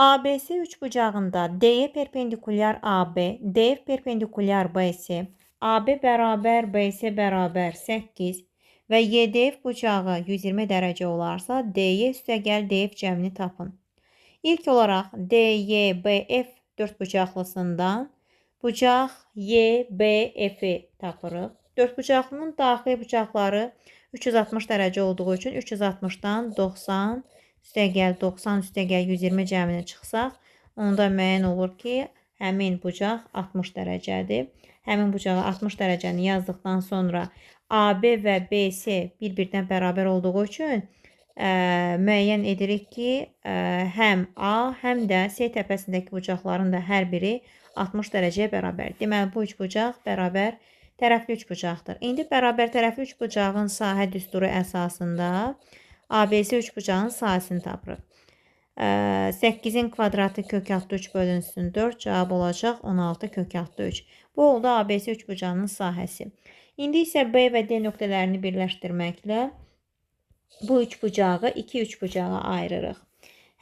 ABC üçbucağında D'ye perpendikulyar AB, DF perpendikulyar BC, AB bərabər BC bərabər 8 və YDF bucağı 120 dərəcə olarsa, DY üstəgəl DF cəmini tapın. İlk olaraq DYBF dörtbucaqlısından bucaq YBF-i tapırıq. Dörtbucaqlının daxili bucaqları 360 dərəcə olduğu üçün 360-dan 90 üstəgəl 90 üstəgəl 120 cəmini çıxsaq, onda müəyyən olur ki, həmin bucaq 60 dərəcədir. Həmin bucağa 60 dərəcəni yazdıqdan sonra AB və BC bir-birdən bərabər olduğu üçün müəyyən edirik ki, həm A, həm də C təpəsindəki bucaqların da hər biri 60 dərəcəyə bərabər. Deməli, bu üç bucaq bərabər tərəfli üçbucaqdır. İndi bərabər tərəfli üçbucağın sahə düsturu əsasında ABC üçbucağın sahəsini tapırıq. 8-in kvadratı kök altı 3 bölünsün 4 cavab olacaq 16 kök altı 3. Bu oldu ABC üçbucağının sahəsi. İndi isə B və D nöqtələrini birləşdirməklə bu üçbucağı iki üçbucağa ayırırıq.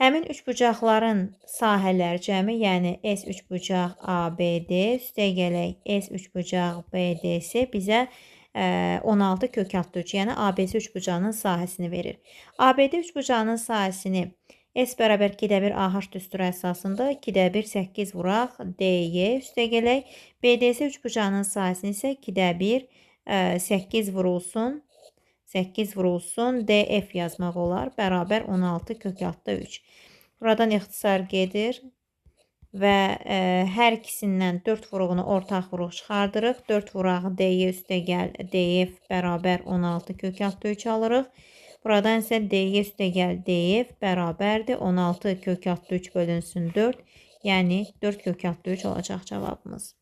Həmin üçbucaqların sahələri cəmi, yəni S üçbucaq ABD üstəgələk S üçbucaq BDC bizə 16 kök altı 3, yəni ABC üçbucağının sahəsini verir. ABD üçbucağının sahəsini S bərabər 2-də 1 AH düsturu əsasında 2-də 1 8 vuraq DY üstəgələk. BDC üçbucağının sahəsini isə 2-də 1 8 vurulsun. 8 vurulsun DF yazmaq olar. Bərabər 16 kök altı 3. Buradan ixtisar gedir və hər ikisindən 4 vuruğunu ortaq vuruq çıxardırıq. 4 vuraq DY üstəgəl DF bərabər 16 kök altı 3 alırıq. Buradan isə DY üstəgəl DF bərabərdir 16 kök altı 3 bölünsün 4. Yəni 4 kök altı 3 olacaq cavabımız.